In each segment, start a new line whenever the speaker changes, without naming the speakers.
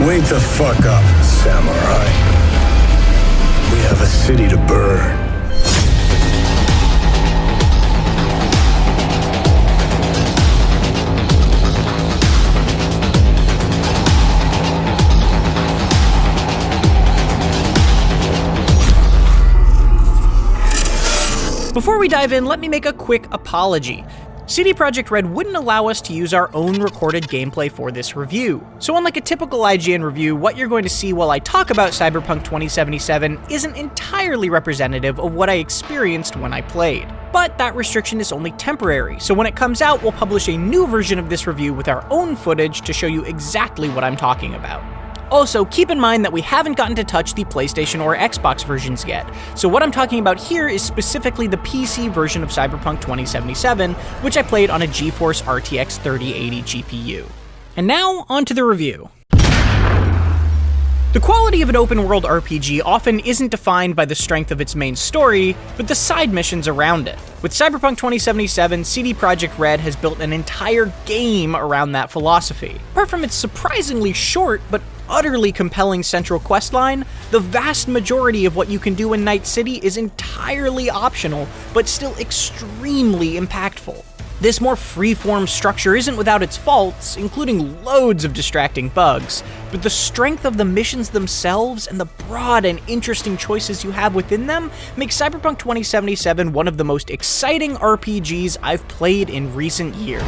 Wake the fuck up, samurai. We have a city to burn.
Before we dive in, let me make a quick apology. CD Projekt Red wouldn't allow us to use our own recorded gameplay for this review. So unlike a typical IGN review, what you're going to see while I talk about Cyberpunk 2077 isn't entirely representative of what I experienced when I played. But that restriction is only temporary, so when it comes out, we'll publish a new version of this review with our own footage to show you exactly what I'm talking about. Also, keep in mind that we haven't gotten to touch the PlayStation or Xbox versions yet, so what I'm talking about here is specifically the PC version of Cyberpunk 2077, which I played on a GeForce RTX 3080 GPU. And now, on to the review. The quality of an open-world RPG often isn't defined by the strength of its main story, but the side missions around it. With Cyberpunk 2077, CD Projekt Red has built an entire game around that philosophy. Apart from its surprisingly short but utterly compelling central questline, the vast majority of what you can do in Night City is entirely optional, but still extremely impactful. This more free-form structure isn't without its faults, including loads of distracting bugs, but the strength of the missions themselves and the broad and interesting choices you have within them make Cyberpunk 2077 one of the most exciting RPGs I've played in recent years.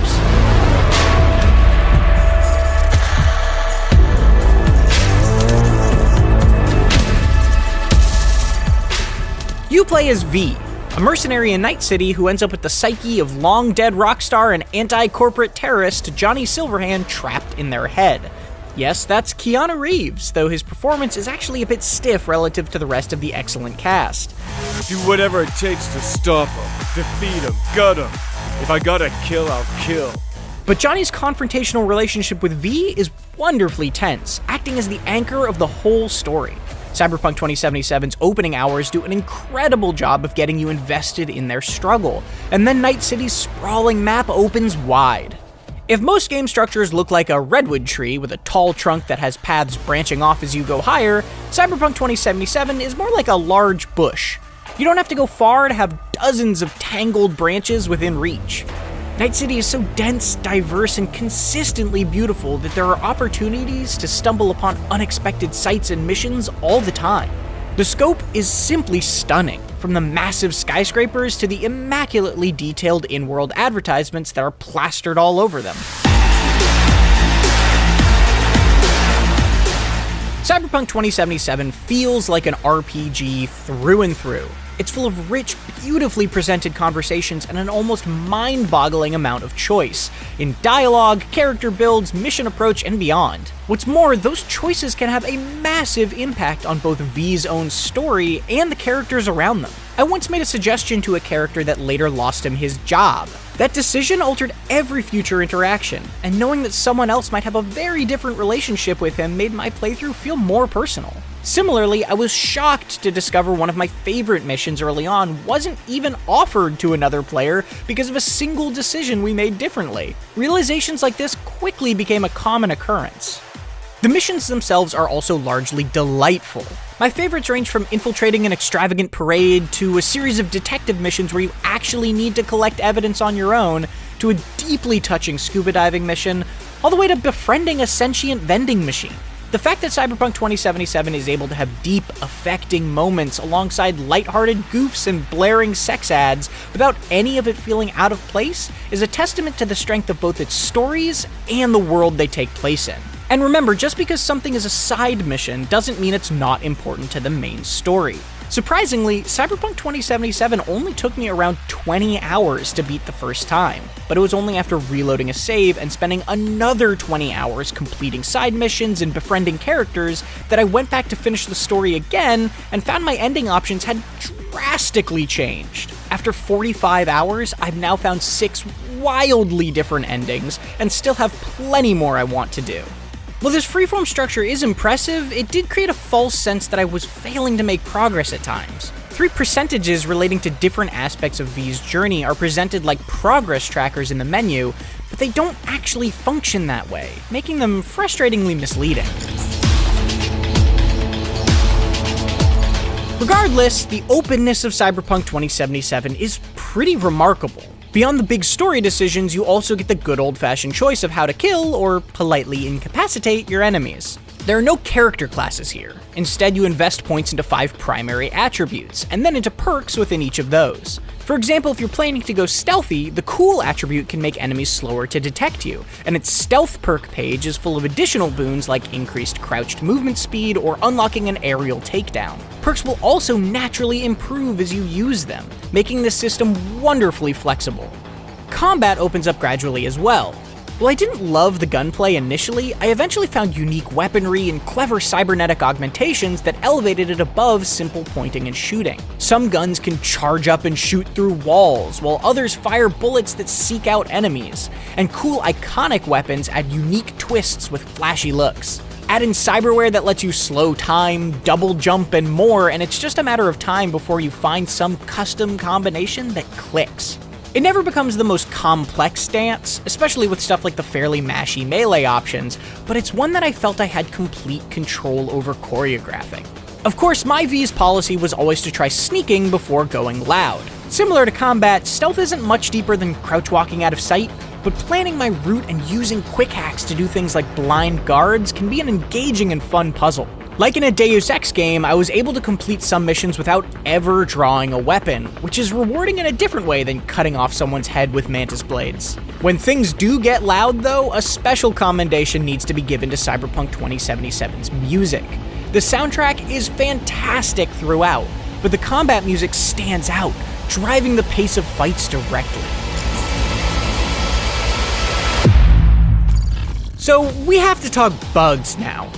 You play as V, a mercenary in Night City who ends up with the psyche of long-dead rock star and anti-corporate terrorist Johnny Silverhand trapped in their head. Yes, that's Keanu Reeves, though his performance is actually a bit stiff relative to the rest of the excellent cast.
Do whatever it takes to stop him, defeat him, gut him. If I gotta kill, I'll kill.
But Johnny's confrontational relationship with V is wonderfully tense, acting as the anchor of the whole story. Cyberpunk 2077's opening hours do an incredible job of getting you invested in their struggle, and then Night City's sprawling map opens wide. If most game structures look like a redwood tree with a tall trunk that has paths branching off as you go higher, Cyberpunk 2077 is more like a large bush. You don't have to go far to have dozens of tangled branches within reach. Night City is so dense, diverse, and consistently beautiful that there are opportunities to stumble upon unexpected sights and missions all the time. The scope is simply stunning, from the massive skyscrapers to the immaculately detailed in-world advertisements that are plastered all over them. Cyberpunk 2077 feels like an RPG through and through. It's full of rich, beautifully presented conversations and an almost mind-boggling amount of choice in dialogue, character builds, mission approach, and beyond. What's more, those choices can have a massive impact on both V's own story and the characters around them. I once made a suggestion to a character that later lost him his job. That decision altered every future interaction, and knowing that someone else might have a very different relationship with him made my playthrough feel more personal. Similarly, I was shocked to discover one of my favorite missions early on wasn't even offered to another player because of a single decision we made differently. Realizations like this quickly became a common occurrence. The missions themselves are also largely delightful. My favorites range from infiltrating an extravagant parade to a series of detective missions where you actually need to collect evidence on your own, to a deeply touching scuba diving mission, all the way to befriending a sentient vending machine. The fact that Cyberpunk 2077 is able to have deep, affecting moments alongside lighthearted goofs and blaring sex ads without any of it feeling out of place is a testament to the strength of both its stories and the world they take place in. And remember, just because something is a side mission doesn't mean it's not important to the main story. Surprisingly, Cyberpunk 2077 only took me around 20 hours to beat the first time, but it was only after reloading a save and spending another 20 hours completing side missions and befriending characters that I went back to finish the story again and found my ending options had drastically changed. After 45 hours, I've now found 6 wildly different endings and still have plenty more I want to do. While this freeform structure is impressive, it did create a false sense that I was failing to make progress at times. 3 percentages relating to different aspects of V's journey are presented like progress trackers in the menu, but they don't actually function that way, making them frustratingly misleading. Regardless, the openness of Cyberpunk 2077 is pretty remarkable. Beyond the big story decisions, you also get the good old-fashioned choice of how to kill or politely incapacitate your enemies. There are no character classes here. Instead, you invest points into 5 primary attributes, and then into perks within each of those. For example, if you're planning to go stealthy, the cool attribute can make enemies slower to detect you, and its stealth perk page is full of additional boons like increased crouched movement speed or unlocking an aerial takedown. Perks will also naturally improve as you use them, making this system wonderfully flexible. Combat opens up gradually as well. While I didn't love the gunplay initially, I eventually found unique weaponry and clever cybernetic augmentations that elevated it above simple pointing and shooting. Some guns can charge up and shoot through walls, while others fire bullets that seek out enemies, and cool iconic weapons add unique twists with flashy looks. Add in cyberware that lets you slow time, double jump, and more, and it's just a matter of time before you find some custom combination that clicks. It never becomes the most complex dance, especially with stuff like the fairly mashy melee options, but it's one that I felt I had complete control over choreographing. Of course, my V's policy was always to try sneaking before going loud. Similar to combat, stealth isn't much deeper than crouch walking out of sight, but planning my route and using quick hacks to do things like blind guards can be an engaging and fun puzzle. Like in a Deus Ex game, I was able to complete some missions without ever drawing a weapon, which is rewarding in a different way than cutting off someone's head with mantis blades. When things do get loud though, a special commendation needs to be given to Cyberpunk 2077's music. The soundtrack is fantastic throughout, but the combat music stands out, driving the pace of fights directly. So we have to talk bugs now.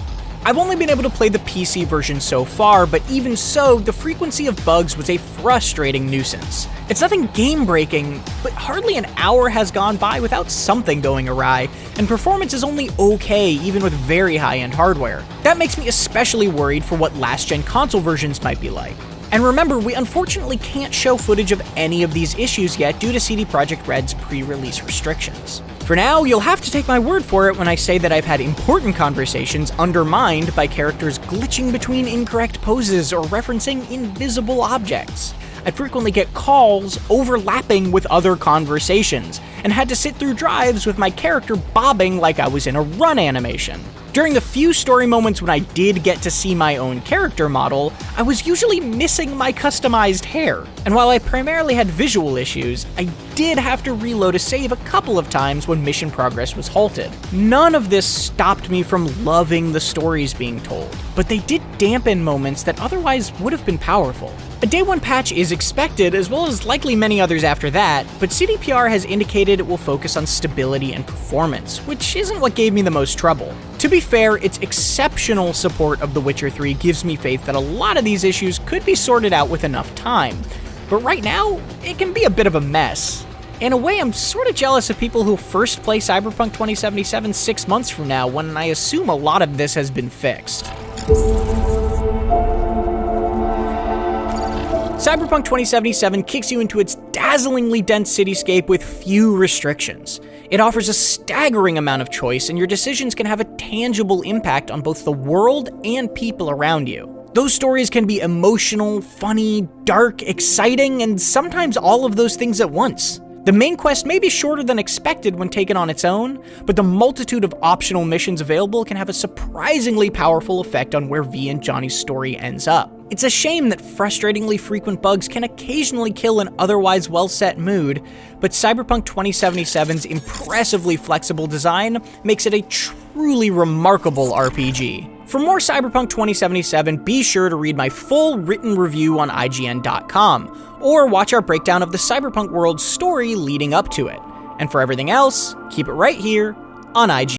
I've only been able to play the PC version so far, but even so, the frequency of bugs was a frustrating nuisance. It's nothing game-breaking, but hardly an hour has gone by without something going awry, and performance is only okay even with very high-end hardware. That makes me especially worried for what last-gen console versions might be like. And remember, we unfortunately can't show footage of any of these issues yet due to CD Projekt Red's pre-release restrictions. For now, you'll have to take my word for it when I say that I've had important conversations undermined by characters glitching between incorrect poses or referencing invisible objects. I'd frequently get calls overlapping with other conversations, and had to sit through drives with my character bobbing like I was in a run animation. During the few story moments when I did get to see my own character model, I was usually missing my customized hair. And while I primarily had visual issues, I did have to reload a save a couple of times when mission progress was halted. None of this stopped me from loving the stories being told, but they did dampen moments that otherwise would have been powerful. A Day 1 patch is expected, as well as likely many others after that, but CDPR has indicated it will focus on stability and performance, which isn't what gave me the most trouble. To be fair, its exceptional support of The Witcher 3 gives me faith that a lot of these issues could be sorted out with enough time, but right now, it can be a bit of a mess. In a way, I'm sort of jealous of people who first play Cyberpunk 2077 6 months from now, when I assume a lot of this has been fixed. Cyberpunk 2077 kicks you into its dazzlingly dense cityscape with few restrictions. It offers a staggering amount of choice, and your decisions can have a tangible impact on both the world and people around you. Those stories can be emotional, funny, dark, exciting, and sometimes all of those things at once. The main quest may be shorter than expected when taken on its own, but the multitude of optional missions available can have a surprisingly powerful effect on where V and Johnny's story ends up. It's a shame that frustratingly frequent bugs can occasionally kill an otherwise well-set mood, but Cyberpunk 2077's impressively flexible design makes it a truly remarkable RPG. For more Cyberpunk 2077, be sure to read my full written review on IGN.com, or watch our breakdown of the Cyberpunk world's story leading up to it. And for everything else, keep it right here on IGN.